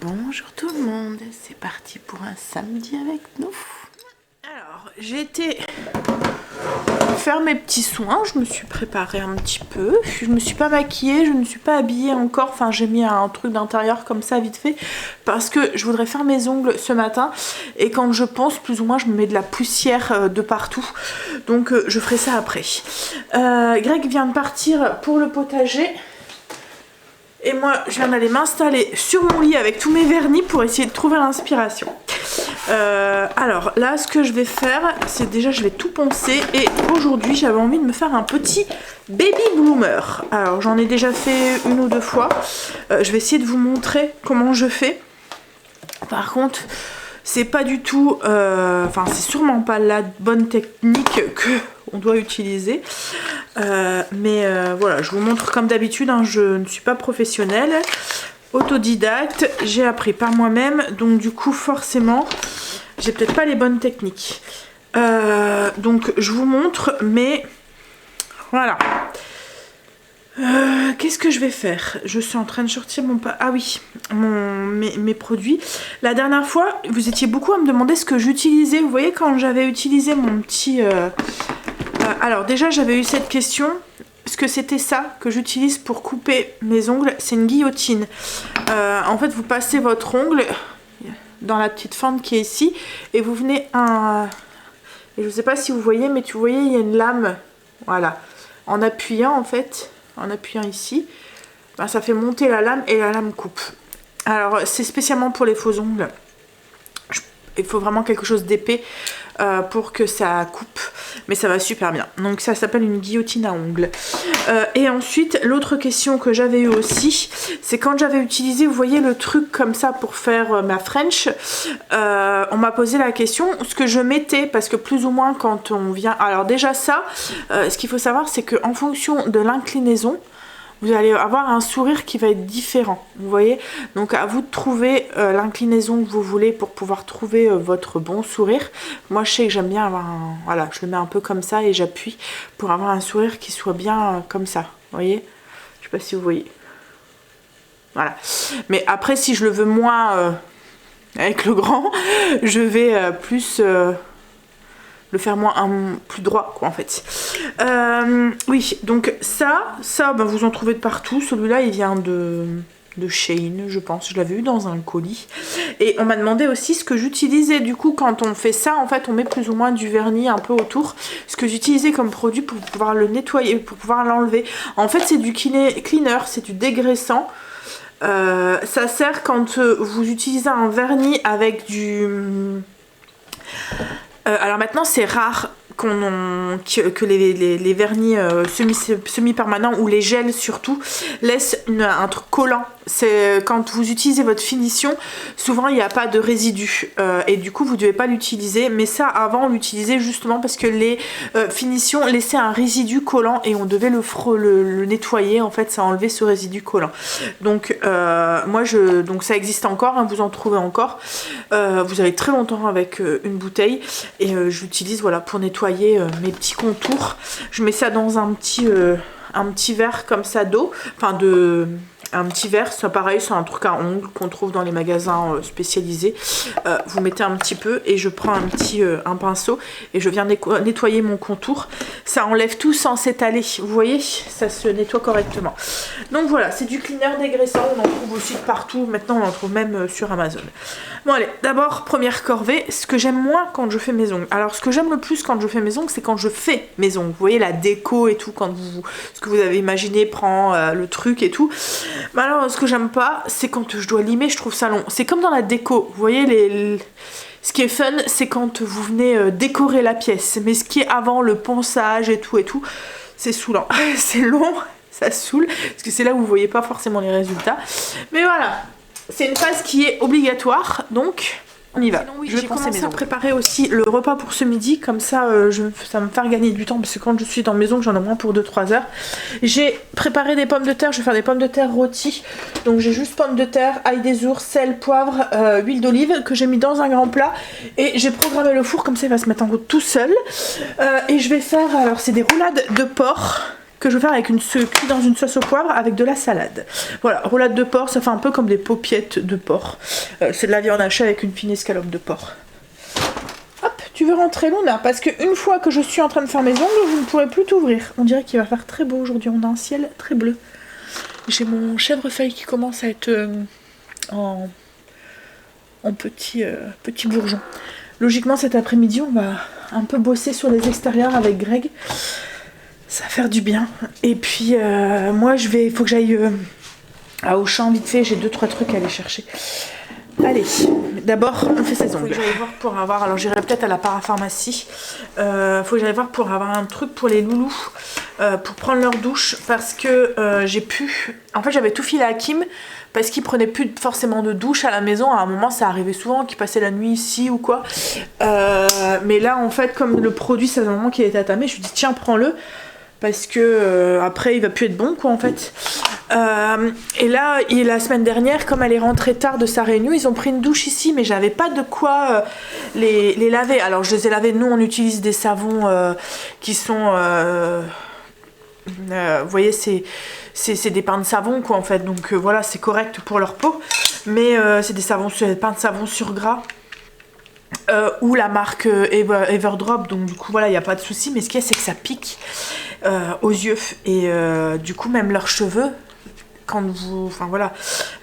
Bonjour tout le monde, c'est parti pour un samedi avec nous. Alors, j'ai été faire mes petits soins, je me suis préparée un petit peu, je me suis pas maquillée, je ne suis pas habillée encore, enfin j'ai mis un truc d'intérieur comme ça vite fait parce que je voudrais faire mes ongles ce matin et quand je pense plus ou moins je me mets de la poussière de partout, donc je ferai ça après. Greg vient de partir pour le potager. Et moi, je viens d'aller m'installer sur mon lit avec tous mes vernis pour essayer de trouver l'inspiration. Alors là, ce que je vais faire, c'est déjà, je vais tout poncer. Et aujourd'hui, j'avais envie de me faire un petit baby bloomer. Alors, j'en ai déjà fait une ou deux fois. Je vais essayer de vous montrer comment je fais. Par contre, c'est pas du tout... Enfin, c'est sûrement pas la bonne technique que on doit utiliser. Mais voilà, je vous montre comme d'habitude, hein, je ne suis pas professionnelle, autodidacte, j'ai appris par moi-même, donc du coup forcément j'ai peut-être pas les bonnes techniques. Donc je vous montre, mais voilà. Qu'est-ce que je vais faire? Je suis en train de sortir mon... Ah oui, mes produits. La dernière fois, vous étiez beaucoup à me demander ce que j'utilisais. Vous voyez quand j'avais utilisé mon petit... alors déjà j'avais eu cette question, est-ce que c'était ça que j'utilise pour couper mes ongles? C'est une guillotine. En fait vous passez votre ongle dans la petite fente qui est ici et vous venez et je sais pas si vous voyez, mais vous voyez il y a une lame, voilà, en appuyant en fait, en appuyant ici, ben, ça fait monter la lame et la lame coupe. Alors c'est spécialement pour les faux ongles. Il faut vraiment quelque chose d'épais pour que ça coupe, mais ça va super bien. Donc ça s'appelle une guillotine à ongles. Et ensuite, l'autre question que j'avais eue aussi, c'est quand j'avais utilisé, vous voyez le truc comme ça pour faire ma French, on m'a posé la question, ce que je mettais, parce que plus ou moins quand on vient... Alors déjà ça, ce qu'il faut savoir, c'est qu'en fonction de l'inclinaison, vous allez avoir un sourire qui va être différent, vous voyez. Donc à vous de trouver l'inclinaison que vous voulez pour pouvoir trouver votre bon sourire. Moi je sais que j'aime bien avoir un... Voilà, je le mets un peu comme ça et j'appuie pour avoir un sourire qui soit bien comme ça, vous voyez. Je sais pas si vous voyez. Voilà. Mais après si je le veux moins avec le grand, je vais plus... le faire plus droit quoi en fait. Oui, donc ça ben, vous en trouvez de partout. Celui-là il vient de Shein, je pense, je l'avais eu dans un colis. Et on m'a demandé aussi ce que j'utilisais du coup quand on fait ça. En fait on met plus ou moins du vernis un peu autour. Ce que j'utilisais comme produit pour pouvoir le nettoyer, pour pouvoir l'enlever. En fait c'est du cleaner, c'est du dégraissant. Ça sert quand vous utilisez un vernis avec du... alors maintenant c'est rare que les vernis semi-permanents ou les gels surtout laissent un truc collant. C'est quand vous utilisez votre finition, souvent il n'y a pas de résidus et du coup vous ne devez pas l'utiliser, mais ça avant on l'utilisait justement parce que les finitions laissaient un résidu collant et on devait le nettoyer, en fait ça enlevait ce résidu collant. Donc donc ça existe encore, hein, vous en trouvez encore, vous avez très longtemps avec une bouteille et j'utilise voilà pour nettoyer mes petits contours. Je mets ça dans un petit verre comme ça d'eau, enfin un petit verre, c'est pareil, c'est un truc à ongles qu'on trouve dans les magasins spécialisés. Vous mettez un petit peu et je prends un pinceau et je viens nettoyer mon contour. Ça enlève tout sans s'étaler, vous voyez, ça se nettoie correctement. Donc voilà, c'est du cleaner dégraissant, on en trouve aussi de partout, maintenant on en trouve même sur Amazon. Bon allez, d'abord première corvée, ce que j'aime moins quand je fais mes ongles. Alors ce que j'aime le plus quand je fais mes ongles, c'est quand je fais mes ongles. Vous voyez la déco et tout, ce que vous avez imaginé prend le truc et tout. Mais alors ce que j'aime pas, c'est quand je dois limer, je trouve ça long. C'est comme dans la déco, vous voyez ce qui est fun, c'est quand vous venez décorer la pièce. Mais ce qui est avant, le ponçage et tout, c'est saoulant. C'est long, ça saoule, parce que c'est là où vous voyez pas forcément les résultats. Mais voilà, c'est une phase qui est obligatoire, donc on y va. Sinon, oui, je vais commencer à préparer aussi le repas pour ce midi, comme ça ça va me faire gagner du temps, parce que quand je suis dans mes ongles, j'en ai moins pour 2-3 heures. J'ai préparé des pommes de terre, je vais faire des pommes de terre rôties. Donc j'ai juste pommes de terre, ail des ours, sel, poivre, huile d'olive, que j'ai mis dans un grand plat. Et j'ai programmé le four, comme ça il va se mettre en route tout seul. Et je vais faire, alors c'est des roulades de porc que je vais faire avec cuit dans une sauce au poivre avec de la salade. Voilà, roulade de porc, ça fait un peu comme des paupiettes de porc. C'est de la viande hachée avec une fine escalope de porc. Hop, tu veux rentrer Luna? Parce qu'une fois que je suis en train de faire mes ongles, vous ne pourrez plus t'ouvrir. On dirait qu'il va faire très beau aujourd'hui, on a un ciel très bleu. J'ai mon chèvrefeuille qui commence à être en petit bourgeon. Logiquement cet après-midi on va un peu bosser sur les extérieurs avec Greg. Ça va faire du bien. Et puis moi il faut que j'aille à Auchan vite fait, j'ai 2-3 trucs à aller chercher. Allez, d'abord on fait ses ongles. Faut que j'aille voir pour avoir, alors j'irai peut-être à la parapharmacie. Faut que j'aille voir pour avoir un truc pour les loulous, pour prendre leur douche, parce que j'ai pu, en fait j'avais tout filé à Kim parce qu'il prenait plus forcément de douche à la maison. À un moment ça arrivait souvent qu'il passait la nuit ici ou quoi, mais là en fait comme le produit c'est un moment qu'il était attamé, je lui dis tiens prends-le parce que après il va plus être bon quoi en fait. Et là la semaine dernière comme elle est rentrée tard de sa réunion, ils ont pris une douche ici mais j'avais pas de quoi les laver. Alors je les ai lavés, nous on utilise des savons qui sont vous voyez c'est des pains de savon quoi en fait, donc voilà c'est correct pour leur peau, mais c'est des pains de savon sur gras ou la marque Everdrop, donc du coup voilà il n'y a pas de souci, mais ce qu'il y a c'est que ça pique aux yeux et du coup même leurs cheveux quand vous, enfin voilà,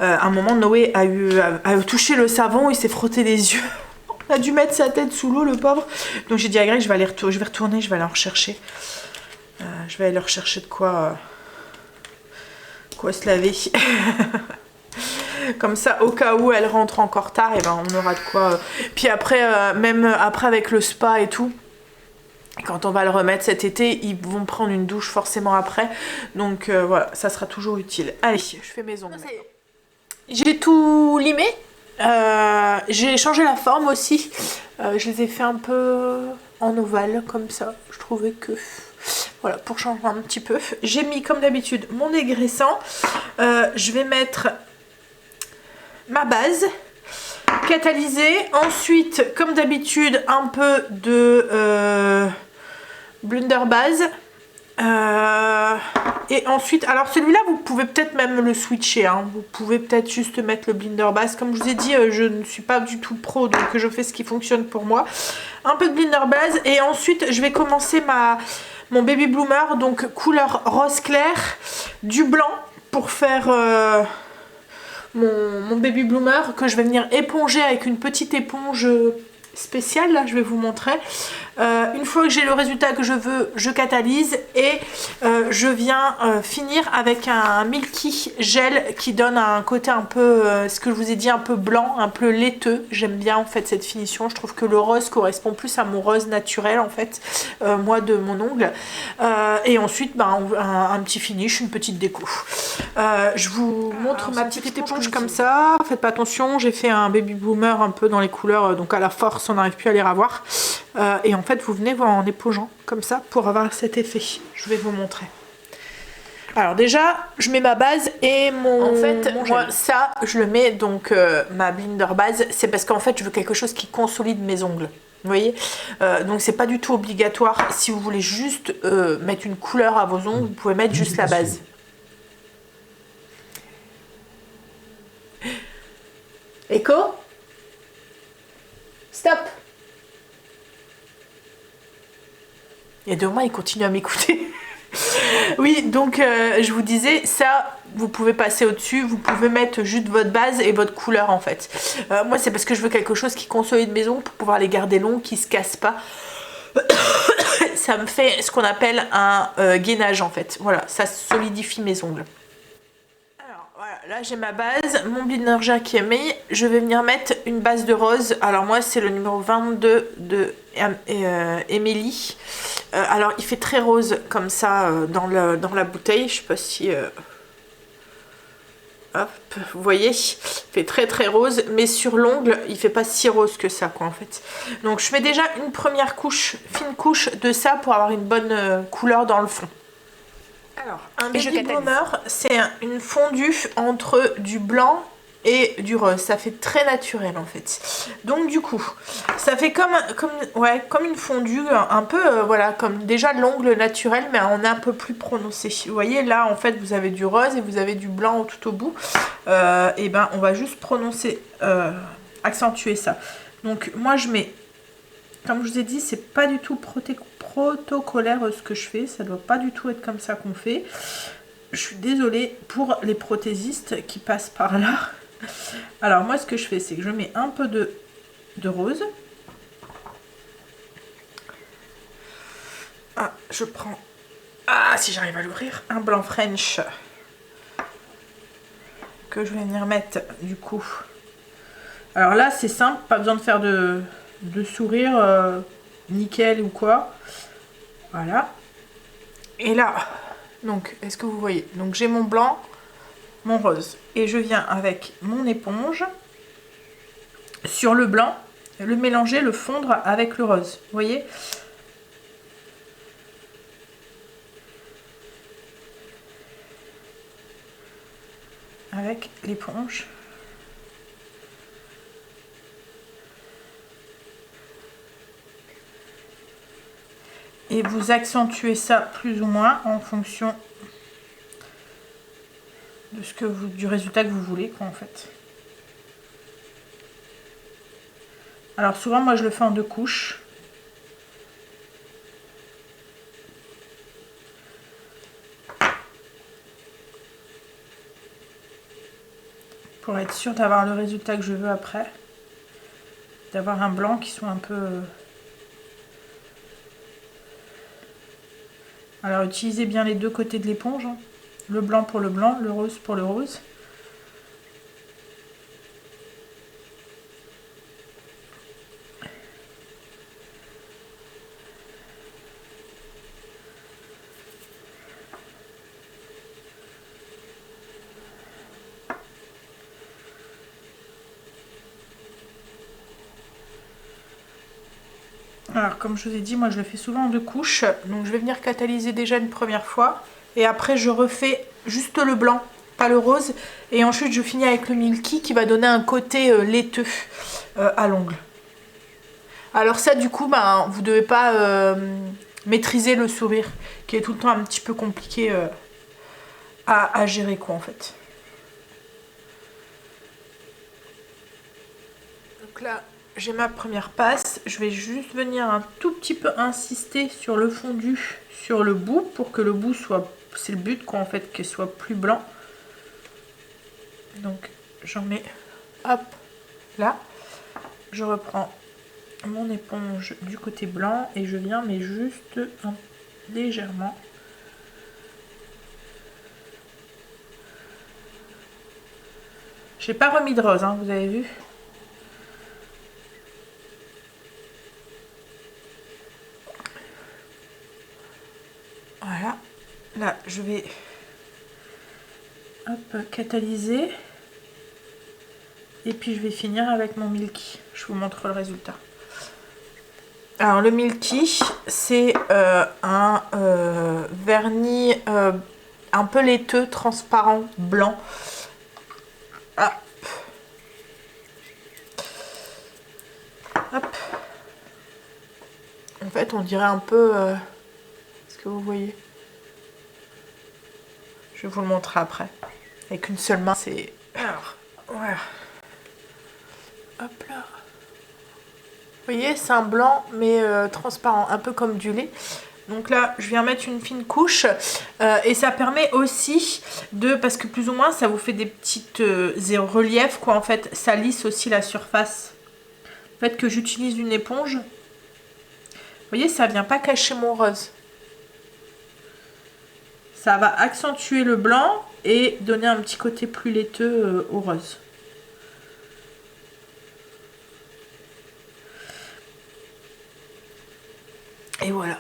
à un moment Noé a touché le savon, il s'est frotté les yeux. On a dû mettre sa tête sous l'eau le pauvre, donc j'ai dit à Greg je vais retourner, je vais aller en rechercher. Je vais aller leur chercher de quoi se laver. Comme ça au cas où elle rentre encore tard, et ben on aura de quoi. Puis après même après avec le spa et tout, quand on va le remettre cet été, ils vont prendre une douche forcément après, donc voilà, ça sera toujours utile. Allez, je fais mes ongles. J'ai tout limé, j'ai changé la forme aussi, je les ai fait un peu en ovale comme ça, je trouvais que voilà, pour changer un petit peu. J'ai mis comme d'habitude mon dégraissant, je vais mettre ma base catalysée, ensuite comme d'habitude un peu de Blunderbase, et ensuite alors celui-là vous pouvez peut-être même le switcher hein. Vous pouvez peut-être juste mettre le Blunderbase, comme je vous ai dit je ne suis pas du tout pro donc je fais ce qui fonctionne pour moi. Un peu de Blunderbase et ensuite je vais commencer mon baby bloomer, donc couleur rose clair, du blanc pour faire mon baby bloomer que je vais venir éponger avec une petite éponge spéciale, là je vais vous montrer. Une fois que j'ai le résultat que je veux, je catalyse et je viens finir avec un Milky Gel qui donne un côté un peu, ce que je vous ai dit, un peu blanc, un peu laiteux. J'aime bien en fait cette finition, je trouve que le rose correspond plus à mon rose naturel en fait, moi de mon ongle. Et ensuite un petit finish, une petite déco. Je vous montre ma petite éponge comme ça, faites pas attention, j'ai fait un baby bloomer un peu dans les couleurs, donc à la force on n'arrive plus à les revoir. Et en fait vous venez voir en épongeant comme ça pour avoir cet effet. Je vais vous montrer. Alors déjà je mets ma base et mon moi ça je le mets donc ma blinder base, c'est parce qu'en fait je veux quelque chose qui consolide mes ongles. Vous voyez, donc c'est pas du tout obligatoire. Si vous voulez juste mettre une couleur à vos ongles, vous pouvez mettre juste la base. Echo, stop. Et de moi il continue à m'écouter. Oui, donc je vous disais, ça vous pouvez passer au-dessus, vous pouvez mettre juste votre base et votre couleur en fait. Moi c'est parce que je veux quelque chose qui consolide mes ongles pour pouvoir les garder longs, qui se cassent pas. Ça me fait ce qu'on appelle un gainage en fait. Voilà, ça solidifie mes ongles. Alors voilà, là j'ai ma base, mon blinder gel qui est mis. Je vais venir mettre une base de rose. Alors moi c'est le numéro 22 de Emily. Alors il fait très rose comme ça dans la bouteille. Je sais pas si... hop, vous voyez, il fait très très rose, mais sur l'ongle il fait pas si rose que ça quoi en fait. Donc je mets déjà une première couche, fine couche de ça pour avoir une bonne couleur dans le fond. Alors un baby bloomer, c'est une fondue entre du blanc et du rose. Ça fait très naturel en fait. Donc du coup, ça fait comme une fondue, un peu, voilà, comme déjà l'ongle naturel, mais on est un peu plus prononcé. Vous voyez, là, en fait, vous avez du rose et vous avez du blanc tout au bout. Et ben, on va juste prononcer, accentuer ça. Donc moi, je mets, comme je vous ai dit, c'est pas du tout protocolaire ce que je fais. Ça doit pas du tout être comme ça qu'on fait. Je suis désolée pour les prothésistes qui passent par là. Alors moi ce que je fais c'est que je mets un peu de rose. Ah, je prends, ah si j'arrive à l'ouvrir, un blanc French que je vais venir mettre du coup. Alors là c'est simple, pas besoin de faire de sourire nickel ou quoi. Voilà. Et là, donc est-ce que vous voyez, donc j'ai mon blanc, mon rose et je viens avec mon éponge sur le blanc, le mélanger, le fondre avec le rose. Vous voyez? Avec l'éponge. Et vous accentuez ça plus ou moins en fonction de ce que du résultat que vous voulez, quoi, en fait. Alors souvent moi je le fais en 2 couches. Pour être sûr d'avoir le résultat que je veux après. D'avoir un blanc qui soit un peu... Alors utilisez bien les 2 côtés de l'éponge. Hein. Le blanc pour le blanc, le rose pour le rose. Alors comme je vous ai dit, moi je le fais souvent en 2 couches. Donc je vais venir catalyser déjà une première fois. Et après je refais juste le blanc, pas le rose. Et ensuite je finis avec le milky qui va donner un côté laiteux à l'ongle. Alors ça du coup, ben, vous ne devez pas maîtriser le sourire qui est tout le temps un petit peu compliqué à gérer quoi en fait. Donc là j'ai ma première passe, je vais juste venir un tout petit peu insister sur le fondu, sur le bout pour que le bout soit, c'est le but quoi en fait, qu'il soit plus blanc. Donc j'en mets, hop, là, je reprends mon éponge du côté blanc et je viens mais juste légèrement. J'ai pas remis de rose, hein, vous avez vu. Voilà, là je vais hop, catalyser et puis je vais finir avec mon milky. Je vous montre le résultat. Alors le milky c'est un vernis un peu laiteux, transparent, blanc. Hop. Hop. En fait on dirait un peu... est-ce que vous voyez? Je vais vous le montrer après. Avec une seule main, c'est... Alors, voilà. Hop là. Vous voyez, c'est un blanc, mais transparent, un peu comme du lait. Donc là, je viens mettre une fine couche. Et ça permet aussi de... Parce que plus ou moins, ça vous fait des petites reliefs, quoi. En fait, ça lisse aussi la surface. Le fait que j'utilise une éponge, vous voyez, ça vient pas cacher mon rose. Ça va accentuer le blanc et donner un petit côté plus laiteux au rose. Et voilà.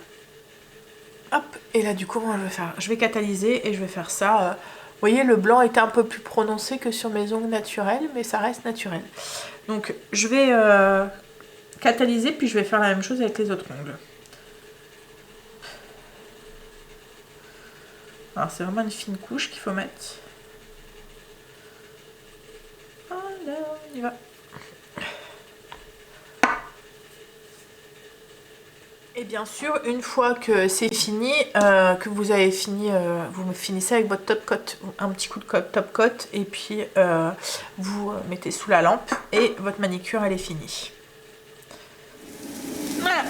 Hop, et là du coup moi je vais catalyser et je vais faire ça. Vous voyez, le blanc était un peu plus prononcé que sur mes ongles naturels, mais ça reste naturel. Donc je vais catalyser puis je vais faire la même chose avec les autres ongles. Alors c'est vraiment une fine couche qu'il faut mettre. Hop. On y va. Et bien sûr, une fois que c'est fini, que vous avez fini, vous me finissez avec votre top coat, un petit coup de top coat, et puis vous mettez sous la lampe et votre manicure elle est finie. Voilà,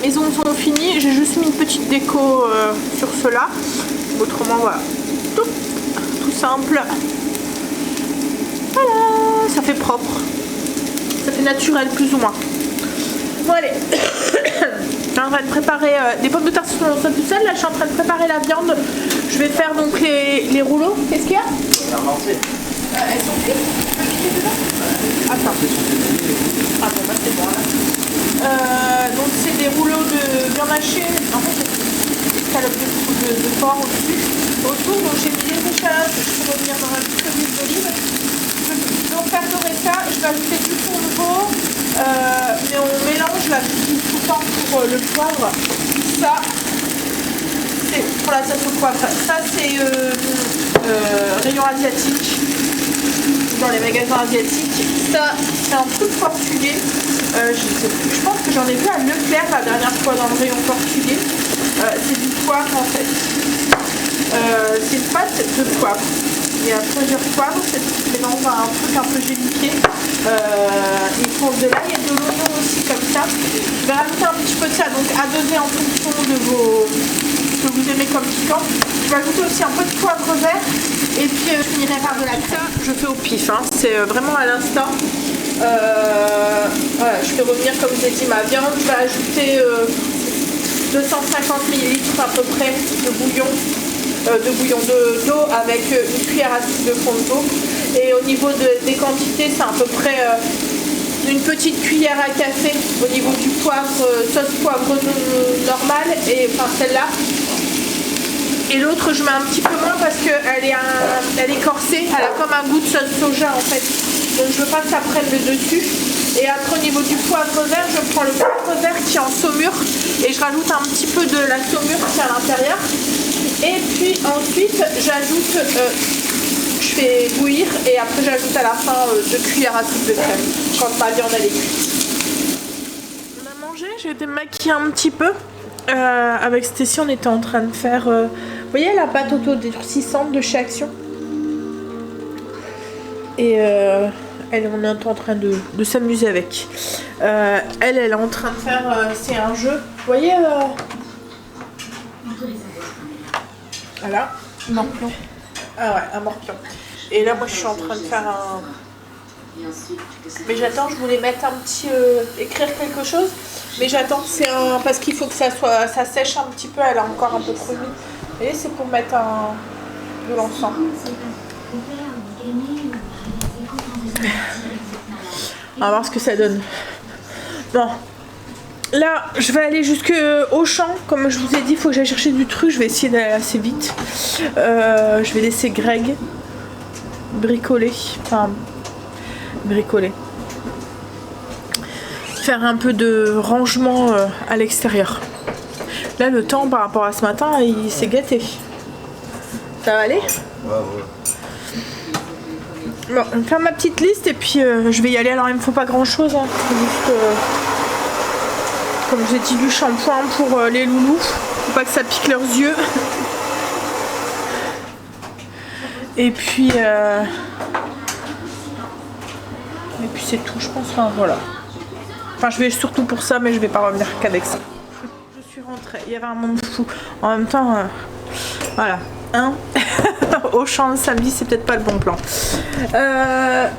mes ongles sont finis, j'ai juste mis une petite déco sur cela, autrement voilà, tout simple. Voilà, ça fait propre, ça fait naturel plus ou moins. Bon allez. Je suis en train de préparer des pommes de terre sur toute seule. Là, je suis en train de préparer la viande. Je vais faire donc les rouleaux. Qu'est-ce qu'il y a? Elles sont cuites. Tu peux piquer dedans? Attends. Ah bon, bah c'est bon là. Donc, c'est des rouleaux de viande hachée. En fait, c'est des scalopes de porc au-dessus. Autour, donc j'ai mis des échalotes pour revenir dans un petit peu d'huile d'olive. Donc, faire dorer ça, je vais ajouter du fond de veau. Mais on mélange là tout le temps pour le poivre. Ça c'est pour la sauce au poivre. Ça c'est rayon asiatique dans les magasins asiatiques. Ça c'est un truc portugais. Je pense que j'en ai vu à Leclerc la dernière fois dans le rayon portugais. C'est du poivre en fait. C'est une pâte de poivre. Il y a plusieurs poivres, c'est mélange à un truc un peu gélifié. Ils font de l'ail et de l'oignon aussi comme ça. Je vais rajouter un petit peu de ça, donc à doser en fonction de ce que vous aimez comme piquant. Je vais ajouter aussi un peu de poivre vert et puis je finirai par de la crème. Je fais au pif, hein. C'est vraiment à l'instant. Voilà, je fais revenir comme je vous ai dit ma viande. Je vais ajouter 250 ml à peu près de bouillon. D'eau avec une cuillère à soupe de fond d'eau. Et au niveau des quantités, c'est à peu près une petite cuillère à café au niveau du poivre, sauce poivre normale, et enfin celle-là. Et l'autre, je mets un petit peu moins parce qu'elle est corsée, elle a comme un goût de sauce soja en fait. Donc je veux pas que ça prenne le dessus. Et après au niveau du poivre vert, je prends le poivre vert qui est en saumure et je rajoute un petit peu de la saumure qui est à l'intérieur. Et puis ensuite j'ajoute, je fais bouillir et après j'ajoute à la fin 2 cuillères à soupe de crème quand ma viande elle est cuite. On a mangé, j'ai été me maquiller un petit peu. Avec Stécie on était en train de faire, vous voyez la pâte autodurcissante de chez Action. Et on est en train de s'amuser avec. Elle est en train de faire, c'est un jeu, vous voyez voilà, morpion. Ah ouais, un morpion. Et là, moi, je suis en train de faire un... Mais j'attends, je voulais mettre un petit... écrire quelque chose. Mais j'attends, c'est un... Parce qu'il faut que ça sèche un petit peu, elle a encore un peu trop humide. Et c'est pour mettre de l'encens. On va voir ce que ça donne. Bon. Là, je vais aller jusqu'au champ. Comme je vous ai dit, il faut que j'aille chercher du truc. Je vais essayer d'aller assez vite. Je vais laisser Greg bricoler. Enfin, bricoler. Faire un peu de rangement à l'extérieur. Là, le temps par rapport à ce matin, il s'est gâté. Ça va aller ? Ouais, ouais. Bon, je vais faire ma petite liste et puis je vais y aller. Alors, il me faut pas grand chose. Hein. Juste... comme j'ai dit, du shampoing pour les loulous, faut pas que ça pique leurs yeux. Et puis c'est tout, je pense. Enfin voilà. Enfin je vais surtout pour ça, mais je vais pas revenir qu'avec ça. Je suis rentrée, il y avait un monde fou. En même temps, voilà. Hein. Au champ le samedi, c'est peut-être pas le bon plan.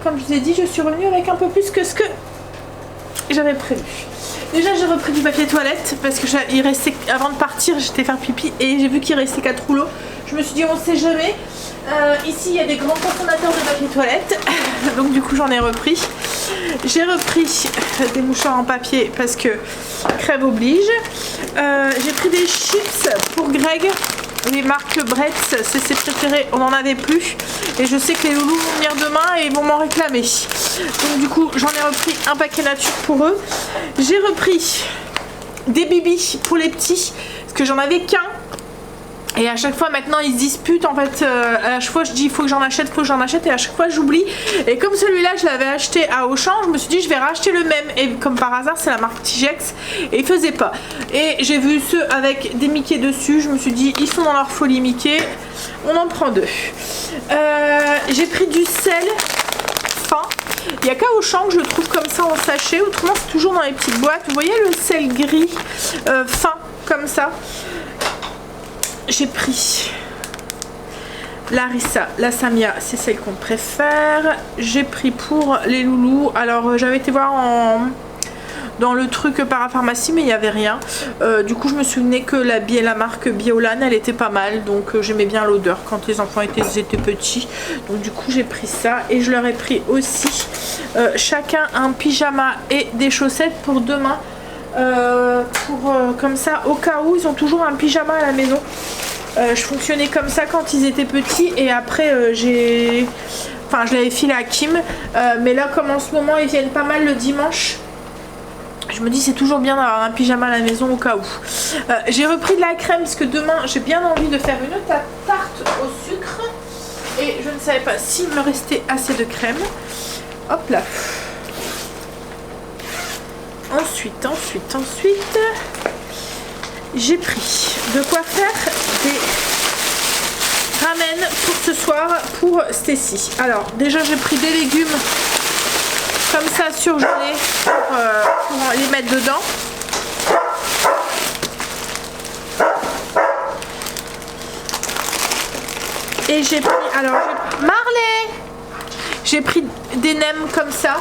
Comme je vous ai dit, je suis revenue avec un peu plus que ce que j'avais prévu. Déjà j'ai repris du papier toilette parce que il restait, avant de partir j'étais faire pipi et j'ai vu qu'il restait 4 rouleaux. Je me suis dit on sait jamais. Ici il y a des grands consommateurs de papier toilette. Donc du coup j'en ai repris. J'ai repris des mouchoirs en papier parce que crève oblige. J'ai pris des chips pour Greg. Les marques Bretz, c'est ses préférés, on n'en avait plus. Et je sais que les loulous vont venir demain et ils vont m'en réclamer. Donc du coup, j'en ai repris un paquet nature pour eux. J'ai repris des bibis pour les petits, parce que j'en avais qu'un. Et à chaque fois maintenant ils se disputent en fait, à chaque fois je dis il faut que j'en achète, et à chaque fois j'oublie. Et comme celui-là je l'avais acheté à Auchan, je me suis dit je vais racheter le même. Et comme par hasard c'est la marque Tigex et ils faisaient pas. Et j'ai vu ceux avec des Mickey dessus, je me suis dit ils sont dans leur folie Mickey, on en prend 2. J'ai pris du sel fin. Il n'y a qu'à Auchan que je le trouve comme ça en sachet, autrement c'est toujours dans les petites boîtes. Vous voyez le sel gris fin comme ça. J'ai pris Larissa, la Samia, c'est celle qu'on préfère. J'ai pris pour les loulous, alors j'avais été voir dans le truc parapharmacie mais il n'y avait rien. Du coup je me souvenais que la marque Biolan elle était pas mal, donc j'aimais bien l'odeur quand les enfants étaient petits. Donc du coup j'ai pris ça et je leur ai pris aussi chacun un pyjama et des chaussettes pour demain. Comme ça au cas où ils ont toujours un pyjama à la maison. Je fonctionnais comme ça quand ils étaient petits et après je l'avais filé à Kim, mais là comme en ce moment ils viennent pas mal le dimanche, je me dis c'est toujours bien d'avoir un pyjama à la maison au cas où. J'ai repris de la crème parce que demain j'ai bien envie de faire une tarte au sucre et je ne savais pas s'il me restait assez de crème. Hop là. Ensuite, j'ai pris de quoi faire des ramen pour ce soir pour Stacy. Alors déjà j'ai pris des légumes comme ça surgelés pour les mettre dedans. Et j'ai pris, Marley, j'ai pris des nems comme ça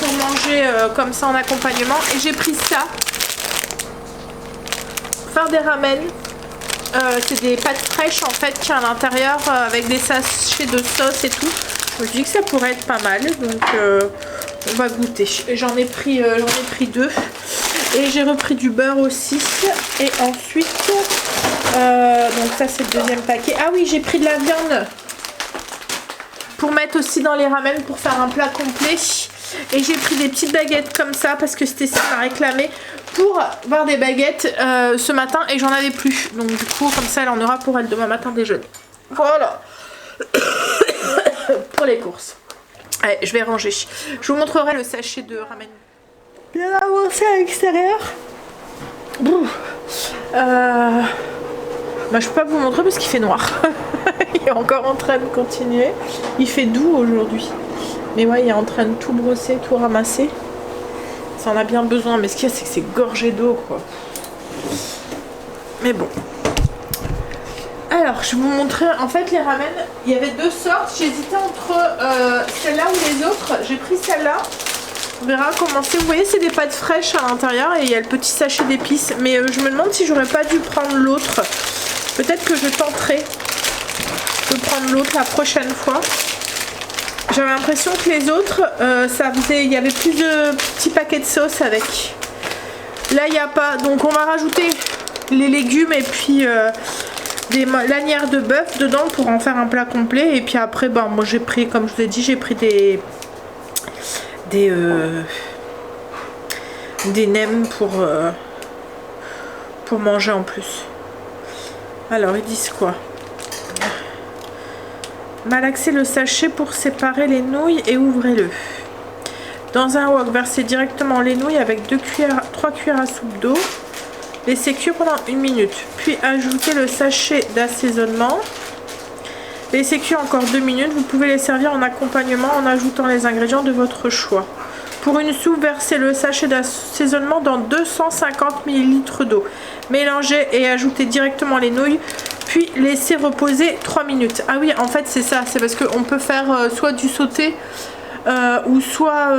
pour manger comme ça en accompagnement, et j'ai pris ça pour faire des ramen. C'est des pâtes fraîches en fait qu'il y a à l'intérieur avec des sachets de sauce et tout. Je me dis que ça pourrait être pas mal, donc on va goûter. J'en ai pris 2 et j'ai repris du beurre aussi. Et ensuite donc ça c'est le deuxième paquet. Ah oui, j'ai pris de la viande pour mettre aussi dans les ramen pour faire un plat complet. Et j'ai pris des petites baguettes comme ça parce que Stacy m'a réclamé pour avoir des baguettes ce matin et j'en avais plus. Donc du coup comme ça elle en aura pour elle demain matin déjeuner. Voilà. Pour les courses. Allez, je vais ranger. Je vous montrerai le sachet de ramen. Bien avancé à l'extérieur. Je peux pas vous montrer parce qu'il fait noir. Il est encore en train de continuer. Il fait doux aujourd'hui. Mais ouais, il est en train de tout brosser, tout ramasser. Ça en a bien besoin, mais ce qu'il y a, c'est que c'est gorgé d'eau, quoi. Mais bon. Alors, je vais vous montrer, en fait, les ramen, il y avait 2 sortes. J'hésitais entre celle-là ou les autres. J'ai pris celle-là. On verra comment c'est. Vous voyez, c'est des pâtes fraîches à l'intérieur et il y a le petit sachet d'épices. Mais je me demande si j'aurais pas dû prendre l'autre. Peut-être que je tenterai de prendre l'autre la prochaine fois. J'avais l'impression que les autres, il y avait plus de petits paquets de sauce avec. Là, il n'y a pas. Donc, on va rajouter les légumes et puis des lanières de bœuf dedans pour en faire un plat complet. Et puis après, moi j'ai pris, comme je vous ai dit, j'ai pris des nems pour manger en plus. Alors, ils disent quoi? Malaxez le sachet pour séparer les nouilles et ouvrez-le. Dans un wok, versez directement les nouilles avec 3 cuillères à soupe d'eau. Laissez cuire pendant 1 minute. Puis ajoutez le sachet d'assaisonnement. Laissez cuire encore 2 minutes. Vous pouvez les servir en accompagnement en ajoutant les ingrédients de votre choix. Pour une soupe, versez le sachet d'assaisonnement dans 250 ml d'eau. Mélangez et ajoutez directement les nouilles. Puis laissez reposer 3 minutes. Ah oui, en fait c'est ça. C'est parce qu'on peut faire soit du sauté ou soit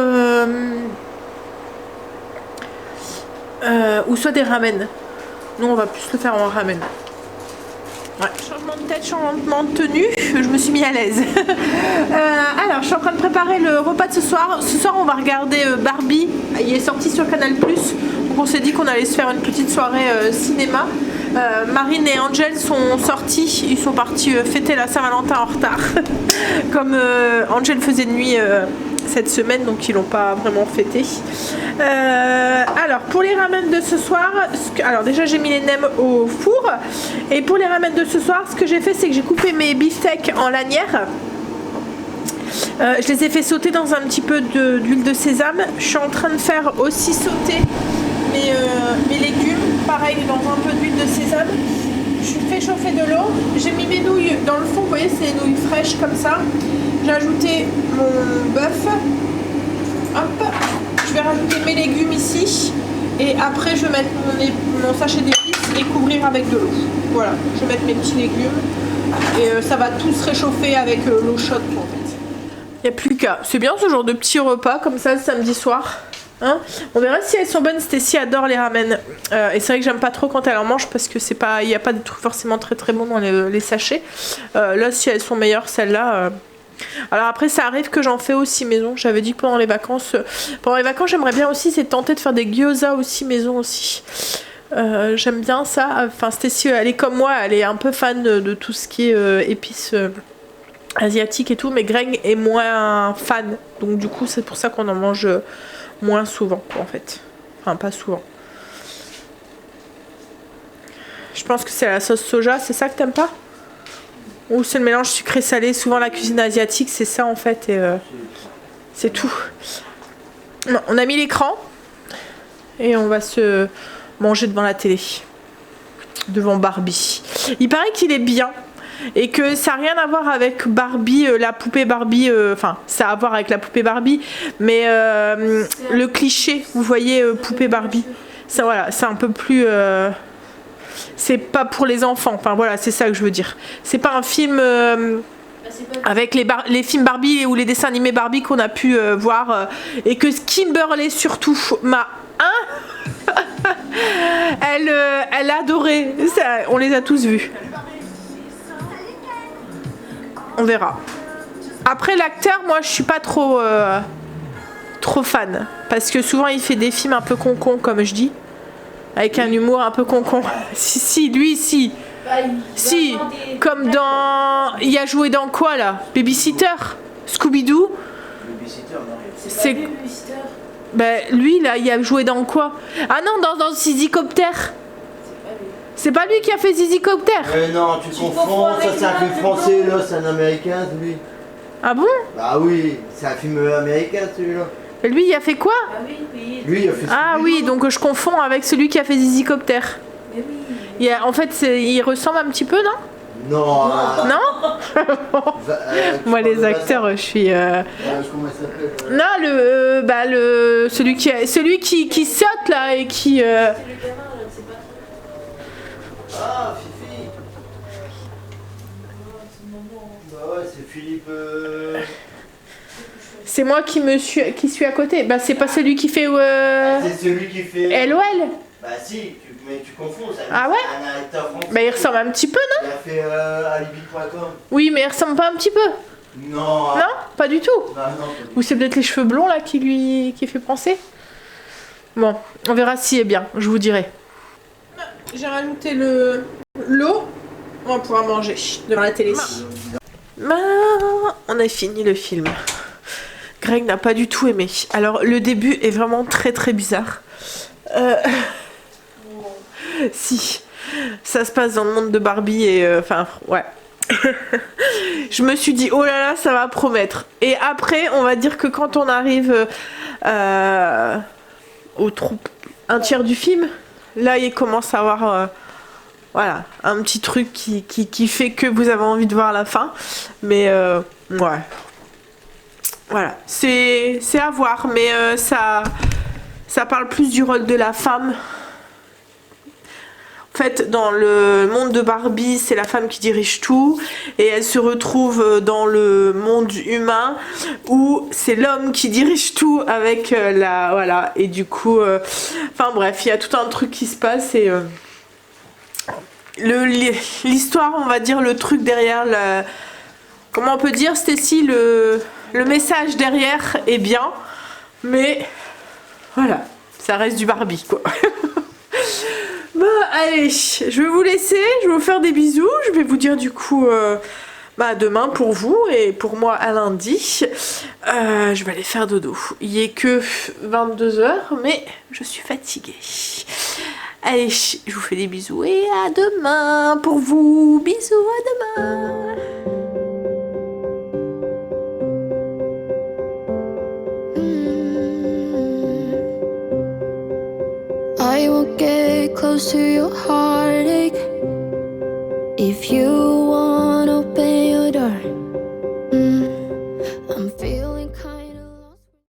des ramen. Nous on va plus le faire en ramen. Ouais. Changement de tête, changement de tenue, je me suis mis à l'aise. Alors je suis en train de préparer le repas de ce soir. Ce soir on va regarder Barbie. Il est sorti sur Canal+. Donc on s'est dit qu'on allait se faire une petite soirée cinéma. Marine et Angel sont sortis. Ils sont partis fêter la Saint-Valentin en retard. Comme Angel faisait nuit cette semaine, donc ils l'ont pas vraiment fêté. Alors pour les ramen de ce soir, alors déjà j'ai mis les nems au four, et pour les ramen de ce soir, ce que j'ai fait, c'est que j'ai coupé mes beefsteaks en lanières. Je les ai fait sauter dans un petit peu d'huile de sésame. Je suis en train de faire aussi sauter mes légumes, pareil dans un peu d'huile de sésame. Je fais chauffer de l'eau. J'ai mis mes nouilles dans le fond, vous voyez, c'est des nouilles fraîches comme ça. J'ai ajouté mon bœuf. Hop, je vais rajouter mes légumes ici. Et après, je vais mettre mon sachet d'épices et couvrir avec de l'eau. Voilà, je vais mettre mes petits légumes. Et ça va tout se réchauffer avec l'eau chaude en fait. Il n'y a plus qu'à. C'est bien ce genre de petit repas comme ça le samedi soir. Hein, on verra si elles sont bonnes. Stacy adore les ramen. Et c'est vrai que j'aime pas trop quand elle en mange parce que c'est pas, il n'y a pas de trucs forcément très très bons dans les sachets. Là, si elles sont meilleures, celles-là. Alors après, ça arrive que j'en fais aussi maison. J'avais dit que pendant les vacances, j'aimerais bien aussi, c'est tenter de faire des gyoza aussi maison aussi. J'aime bien ça. Enfin, Stacy, elle est comme moi, elle est un peu fan de tout ce qui est épices. Asiatique et tout, mais Greg est moins fan, donc du coup c'est pour ça qu'on en mange moins souvent quoi, en fait, enfin pas souvent. Je pense que c'est la sauce soja, c'est ça que t'aimes pas, ou c'est le mélange sucré salé? Souvent la cuisine asiatique c'est ça en fait, et c'est tout. Non, on a mis l'écran et on va se manger devant la télé, devant Barbie. Il paraît qu'il est bien. Et que ça n'a rien à voir avec Barbie, la poupée Barbie, enfin ça a à voir avec la poupée Barbie, mais le cliché, vous voyez, poupée Barbie, ça voilà, c'est un peu plus, c'est pas pour les enfants, enfin voilà, c'est ça que je veux dire. C'est pas un film avec les films Barbie ou les dessins animés Barbie qu'on a pu voir, et que Kimberly surtout m'a elle a adoré, ça, on les a tous vus. On verra. Après l'acteur, moi je suis pas trop fan, parce que souvent il fait des films un peu concon comme je dis, avec un humour un peu concon. Si, lui si. Si, comme dans... Il a joué dans quoi là? Babysitter, Scooby-Doo. C'est... Ben lui là, il a joué dans quoi? Ah non, dans Zizicopter. C'est pas lui qui a fait Zizicopter. Non, tu confonds, ça c'est un film français, là, c'est un américain, lui. Ah bon? Bah oui, c'est un film américain, celui-là. Et lui, il a fait quoi? Lui, il a fait Ah oui, donc je confonds avec celui qui a fait Zizicopter. En fait, il ressemble un petit peu, non? Non. Non. Moi, les acteurs, je suis... Comment il s'appelle? Non, celui qui saute, là, et qui... Ah, Fifi. Bah ouais, c'est Philippe... C'est moi qui suis à côté. Bah c'est pas celui qui fait... C'est celui qui fait... LOL. Bah si, mais tu confonds. Ah ouais? C'est un acteur français. Bah il ressemble un petit peu, non? Il a fait alibi.com. Oui, mais il ressemble pas un petit peu. Non. Non? Pas du tout. Bah non. Ou c'est peut-être les cheveux blonds là qui fait penser. Bon, on verra s'il est bien, je vous dirai. J'ai rajouté l'eau. On va pouvoir manger devant la télé. On a fini le film. Greg n'a pas du tout aimé. Alors le début est vraiment très très bizarre. Si, ça se passe dans le monde de Barbie et enfin ouais. Je me suis dit oh là là, ça va promettre. Et après on va dire que quand on arrive un tiers du film, là il commence à avoir voilà, un petit truc qui fait que vous avez envie de voir la fin. Mais ouais. Voilà, c'est à voir, mais ça parle plus du rôle de la femme. En fait, dans le monde de Barbie, c'est la femme qui dirige tout, et elle se retrouve dans le monde humain où c'est l'homme qui dirige tout avec voilà, et du coup, enfin bref, il y a tout un truc qui se passe et l'histoire, on va dire, le truc derrière, comment on peut dire, Stacy, le message derrière est bien, mais voilà, ça reste du Barbie quoi. Bon allez, je vais vous laisser, je vais vous faire des bisous, je vais vous dire du coup bah, demain pour vous et pour moi à lundi. Je vais aller faire dodo. Il est que 22h, mais je suis fatiguée. Allez, je vous fais des bisous et à demain pour vous. Bisous, à demain. I will get close to your heart again.